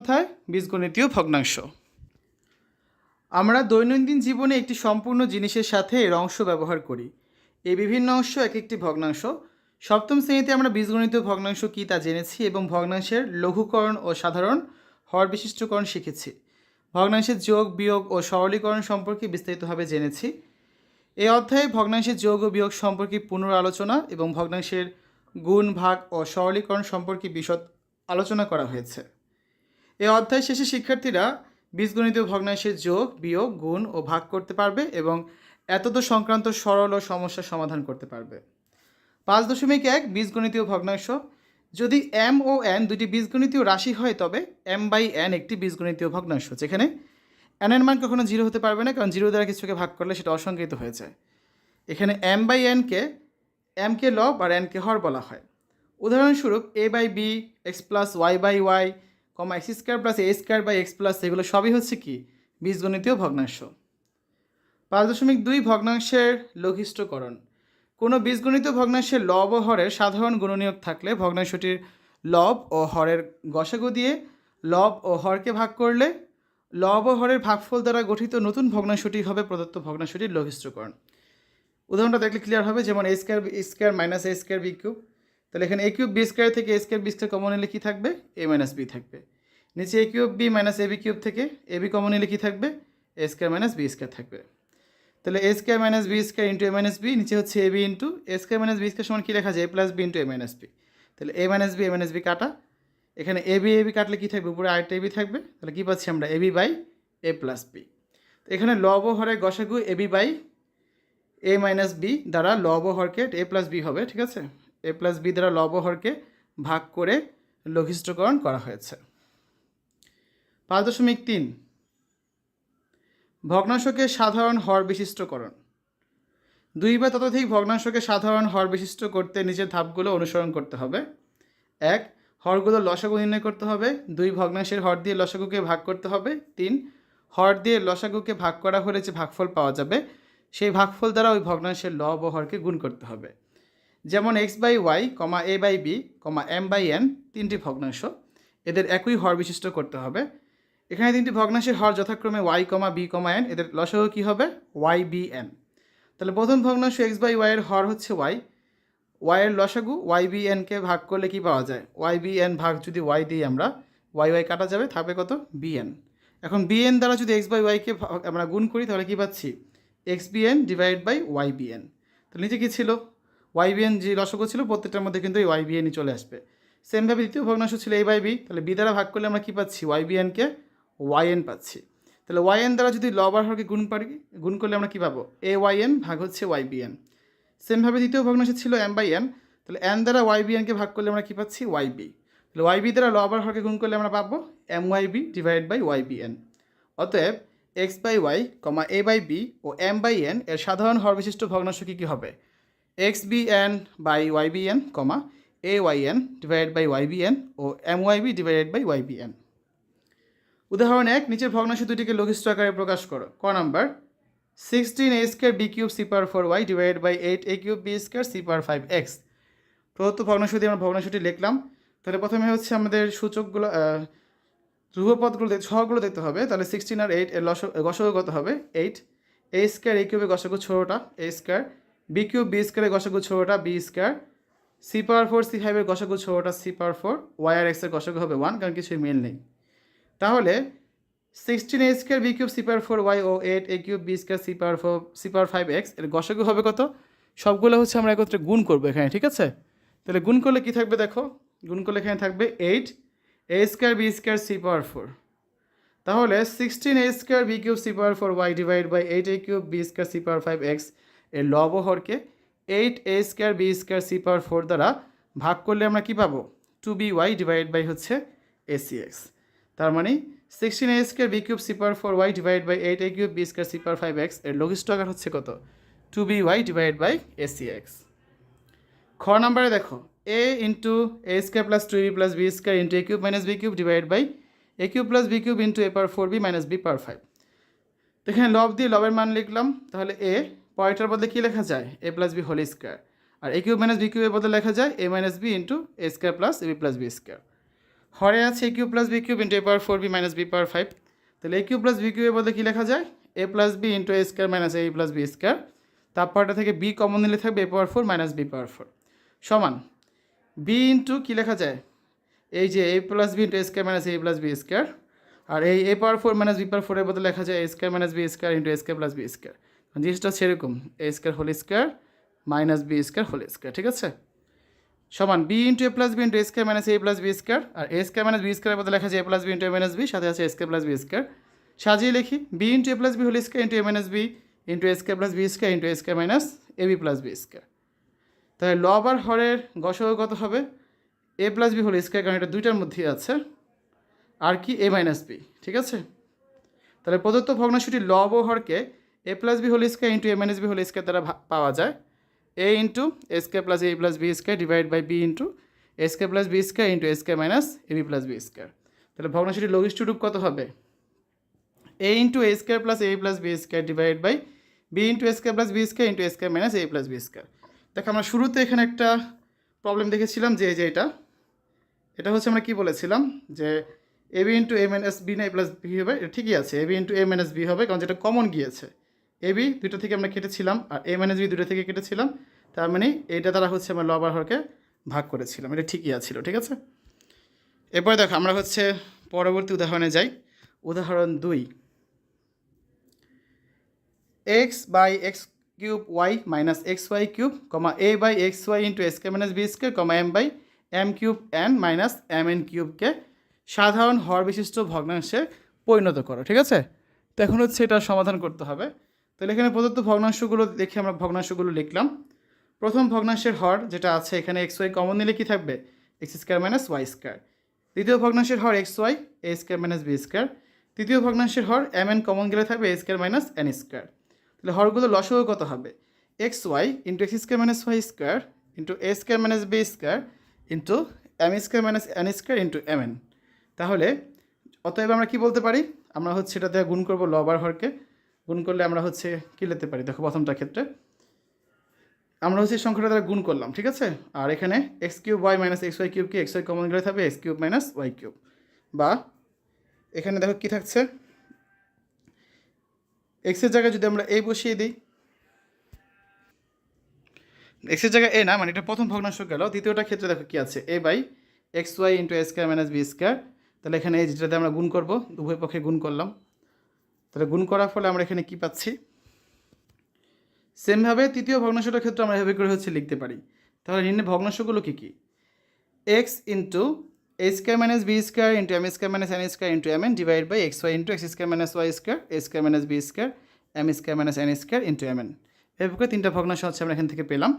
অধ্যায় বীজগণিতীয় ভগ্নাংশ। আমরা দৈনন্দিন জীবনে একটি সম্পূর্ণ জিনিসের সাথে এর অংশ ব্যবহার করি। এই বিভিন্ন অংশ এক একটি ভগ্নাংশ। সপ্তম শ্রেণীতে আমরা বীজগণিতীয় ভগ্নাংশ কী তা জেনেছি এবং ভগ্নাংশের লঘুকরণ ও সাধারণ হর বিশিষ্টকরণ শিখেছি। ভগ্নাংশের যোগ বিয়োগ ও সরলীকরণ সম্পর্কে বিস্তারিতভাবে জেনেছি। এই অধ্যায়ে ভগ্নাংশের যোগ ও বিয়োগ সম্পর্কে পুনরালোচনা এবং ভগ্নাংশের গুণ ভাগ ও সরলীকরণ সম্পর্কে বিশদ আলোচনা করা হয়েছে। এই অধ্যায় শেষে শিক্ষার্থীরা বীজগণিতীয় ভগ্নাংশের যোগ বিয়োগ গুণ ও ভাগ করতে পারবে এবং এতদ সংক্রান্ত সরল ও সমস্যার সমাধান করতে পারবে। 5.1 বীজগণিতীয় ভগ্নাংশ। যদি m ও n দুটি বীজগণিতীয় রাশি হয় তবে m/n একটি বীজগণিতীয় ভগ্নাংশ, যেখানে n এর মান কখনো 0 হতে পারবে না, কারণ 0 দ্বারা কিছুকে ভাগ করলে সেটা অসংজ্ঞায়িত হয়ে যায়। এখানে m/n কে m কে লব আর n কে হর বলা হয়। উদাহরণস্বরূপ a/b x plus y/y, x square plus a square by x plus, এগুলো সবই হচ্ছে কি বীজগণিতীয় ভগ্নাংশ। 5.2 ভগ্নাংশের লঘিষ্ঠকরণ। কোনো বীজগণিতীয় ভগ্নাংশের লব ও হরের সাধারণ গুণনীয়ক থাকলে ভগ্নাংশটির লব ও হরের গসাগু দিয়ে লব ও হরকে ভাগ করলে লব ও হরের ভাগফল দ্বারা গঠিত নতুন ভগ্নাংশটি হবে প্রদত্ত ভগ্নাংশটির লঘিষ্ঠকরণ। উদাহরণটা দেখলে ক্লিয়ার হবে, যেমন a square minus a square B cube. তাহলে এখানে a কিউব বি স্কোয়ার থেকে a square B square common নিলে কী থাকবে? a মাইনাস বি থাকবে। নিচে a cube b minus a b cube থেকে a বি কমন নিলে কী থাকবে? a square minus B square থাকবে। তাহলে a square minus B square into a minus b, নিচে হচ্ছে a b into a square minus B square সমান কী লেখা যায়? a plus B into a minus b. তাহলে a মাইনাস বি কাটা, এখানে a বি কাটলে কী থাকবে? উপরে আরেকটা a বি থাকবে। তাহলে কী পাচ্ছি আমরা? a b by a plus b. তো এখানে লব ও হরের গসাগু a b by a minus b দ্বারা লব ও হরকে a প্লাস বি হবে, ঠিক আছে? a প্লাস বি দ্বারা লব ও হরকে ভাগ করে লঘিষ্ঠকরণ করা হয়েছে। 5.3 ভগ্নাংশকে সাধারণ হর বিশিষ্টকরণ। দুই বা ততোধিক ভগ্নাংশকে সাধারণ হর বিশিষ্ট করতে নিচের ধাপগুলো অনুসরণ করতে হবে। 1. হরগুলো লসাগু নির্ণয় করতে হবে। 2. ভগ্নাংশের হর দিয়ে লসাগুকে ভাগ করতে হবে। 3. হর দিয়ে লসাগুকে ভাগ করা হলে যে ভাগফল পাওয়া যাবে সেই ভাগফল দ্বারা ওই ভগ্নাংশের লব ও হরকে গুণ করতে হবে। যেমন x/y, a/b, m/n তিনটি ভগ্নাংশ, এদের একই হর বিশিষ্ট করতে হবে। এখানে তিনটি ভগ্নাংশের হর যথাক্রমে y, b, n, এদের লসাগু কী হবে? y/b/n। তাহলে প্রথম ভগ্নাংশ x/y এর হর হচ্ছে y, y এর লসাগু y/b/n-কে ভাগ করলে কি পাওয়া যায়? y/b/n ভাগ যদি y দিই আমরা, y কাটা যাবে, থাকবে কত? bn। এখন bn দ্বারা যদি x/y-কে আমরা গুণ করি তাহলে কি পাচ্ছি? xbn divide by ybn। তাহলে নিচে কী ছিল? ybn যে লসাগু ছিল প্রত্যেকটার মধ্যে কিন্তু এই ybn-ই চলে আসবে। সেমভাবে দ্বিতীয় ভগ্নাংশ ছিল a/b, তাহলে b দ্বারা ভাগ করলে আমরা কী পাচ্ছি? ybn-কে yn পাচ্ছি। তাহলে yn দ্বারা যদি লব আর হরকে গুণ করলে আমরা কী পাবো? ayn ভাগ হচ্ছে ybn। সেমভাবে দ্বিতীয় ভগ্নাংশ ছিল m/n, তাহলে n দ্বারা ybn-কে ভাগ করলে আমরা কী পাচ্ছি? yb। তাহলে yb দ্বারা লব আর হরকে গুণ করলে আমরা পাবো myb ডিভাইড বাই ybn। অতএব x/y, a/b ও m/n এর সাধারণ হর বিশিষ্ট ভগ্নাংশ কী হবে? xbn by ybn, ayn divide by ybn ও myb ডিভাইডেড বাই ybn। উদাহরণ 1, নিচের ভগ্নাংশ দুটিকে লঘিষ্ঠ আকারে প্রকাশ করো। ক নাম্বার, 16a square B cube C power 4y divide by 8a cube B square C power 5x। প্রদত্ত ভগ্নাংশ দিয়ে আমরা ভগ্নাংশটি লিখলাম। তাহলে প্রথমে হচ্ছে আমাদের সূচকগুলো, ধ্রুবপদগুলো সহগুলো দেখতে হবে। তাহলে 16 আর 8 এর গসাগু কত হবে? 8। a স্কোয়ার a কিউবের গসাগু 6টা a square, B cube b স্কোয়ারের গসাগু 6টা b square, C power 4 c 5-এর গসাগু 6টা সি পাওয়ার 4, y আর এক্সের গসাগু হবে 1, কারণ কিছুই মিল নেই। তাহলে 16a square B cube C power 4y ও 8a cube B square C power 5x এর গসাগু হবে কত? সবগুলো হচ্ছে আমরা একত্রে গুণ করবো এখানে, ঠিক আছে? তাহলে গুণ করলে কি থাকবে? দেখো, গুণ করলে এখানে থাকবে 8a square B square C power 4। তাহলে 16a square B cube C power 4y divide by 8a cube B square C power 5x এর লব ও হরকে 8a square B square C power 4 দ্বারা ভাগ করলে আমরা কি পাবো? 2by ডিভাইড বাই হচ্ছে acx। তার মানে 16a square B cube C power 4y divide by 8a cube B square C power 5x এর লঘিষ্ঠ আকার হচ্ছে কত? 2by divide by acx। খ নাম্বারে দেখো, a into a square plus 2ab plus B square into a cube minus b cube divide by a cube plus B cube into a power 4b minus b power 5। তো এখানে লব দিয়ে লবের মান লিখলাম। তাহলে a পরেরটার বদলে কী লেখা যায়? a plus B whole square. আর a কিউব মাইনাস বি কিউবের বদলে লেখা যায় a minus B into a square plus ab plus B square. হরে আছে A cube plus B cube into A power 4b minus B power 5। তাহলে এ cube plus B কিউবের বলতে কী লেখা যায়? A plus B into A square minus A plus B square. তারপরটা থেকে B common নিলে থাকবে এ পাওয়ার 4 মাইনাস বি পাওয়ার 4 সমান বি ইন্টু কী লেখা যায়? এই যে এ plus B into A square minus A plus B square. আর এই এ পাওয়ার 4 মাইনাস বি পাওয়ার 4 এর বদলে লেখা যায় A square minus B square into A square plus B square. জিনিসটা সেরকম A square whole square minus B square whole square, ঠিক আছে? সমান B into A plus B into A square minus A plus B square. আর A square minus B স্কোয়ারের বদলে লেখা যায় A plus B into A minus B, সাথে আছে A square plus B square. সাজিয়ে লিখি B into A plus B whole square into A minus B into A square plus B square into A square minus A B plus B square. তাহলে লব আর হরের গসগ কত হবে? A plus B whole square, কারণ এটা দুইটার মধ্যেই আছে, আর কি এ মাইনাস বি, ঠিক আছে? তাহলে প্রদত্ত ভগ্নাংশটি লব ও হরকে A plus B whole square into A minus B whole square দ্বারা পাওয়া যায়। A into A square plus A plus B square divide by B into A square plus B square into A square minus A B plus B square. তাহলে ভগ্নাংশটির লঘিষ্ঠ রূপ কত হবে? A into A square plus A plus B square divide by B into A square plus B square into A square minus A plus B square. দেখো আমরা শুরুতে এখানে একটা প্রবলেম দেখেছিলাম যে এটা হচ্ছে আমরা কি বলেছিলাম যে A B into A minus B না এ প্লাস বি হবে, এটা ঠিকই আছে, A B into A minus B হবে, কারণ যেটা কমন গিয়েছে এ বি দুটো থেকে আমরা কেটেছিলাম আর এ মাইনাস বি দুটো থেকে কেটেছিলাম, তার মানে এটা দ্বারা হচ্ছে আমরা লব আর হরকে ভাগ করেছিলাম, এটা ঠিকই আছিল, ঠিক আছে? এরপরে দেখো আমরা হচ্ছে পরবর্তী উদাহরণে যাই। উদাহরণ 2, X by X cube Y minus X Y cube comma A by X Y into S K minus B square comma M by M cube N minus M N কিউবকে সাধারণ হর বিশিষ্ট ভগ্নাংশে পরিণত করো, ঠিক আছে? তো এখন হচ্ছে এটা সমাধান করতে হবে। তাহলে এখানে প্রদত্ত ভগ্নাংশগুলো দেখে আমরা ভগ্নাংশগুলো লিখলাম। প্রথম ভগ্নাংশের হর যেটা আছে এখানে এক্স ওয়াই কমন নিলে কী থাকবে? X square minus Y square. দ্বিতীয় ভগ্নাংশের হর X Y A square minus B square. তৃতীয় ভগ্নাংশের হর এম এন কমন গেলে থাকবে A square minus N square. তাহলে হরগুলো লসগু কত হবে? X Y into X square minus Y square into A square minus B square into M square minus N square into M N. তাহলে অতএব আমরা কি বলতে পারি? আমরা হচ্ছে এটাতে গুণ করবো লব আর হরকে। গুণ করলে আমরা হচ্ছে কী লিখতে পারি? দেখো প্রথমটা ক্ষেত্রে আমরা হচ্ছে সংখ্যাটা দ্বারা গুণ করলাম, ঠিক আছে? আর এখানে X cube Y minus X Y কিউবকে এক্স ওয়াই কমন গেলে থাকবে X cube minus Y cube, বা এখানে দেখো কী থাকছে, এক্সের জায়গায় যদি আমরা এ বসিয়ে দিই, এক্সের জায়গায় এ না, মানে এটা প্রথম ভগ্নাংশ গেল। দ্বিতীয়টা ক্ষেত্রে দেখো কী আছে, A by X Y into A square minus B square. তাহলে এখানে এই যেটাতে আমরা গুণ করবো, উভয় পক্ষে গুণ করলাম। তাহলে গুণ করার ফলে আমরা এখানে কী পাচ্ছি? সেমভাবে তৃতীয় ভগ্নাংশটার ক্ষেত্রে আমরা এভাবে করে হচ্ছে লিখতে পারি। তাহলে নিম্নে ভগ্নাংশগুলো কী কী? X into A square minus B square into M square minus N square into M N divide by X Y into X square minus Y square A square minus B square M square minus N square into M N. এভাবে তিনটা ভগ্নাংশ হচ্ছে আমরা এখান থেকে পেলাম।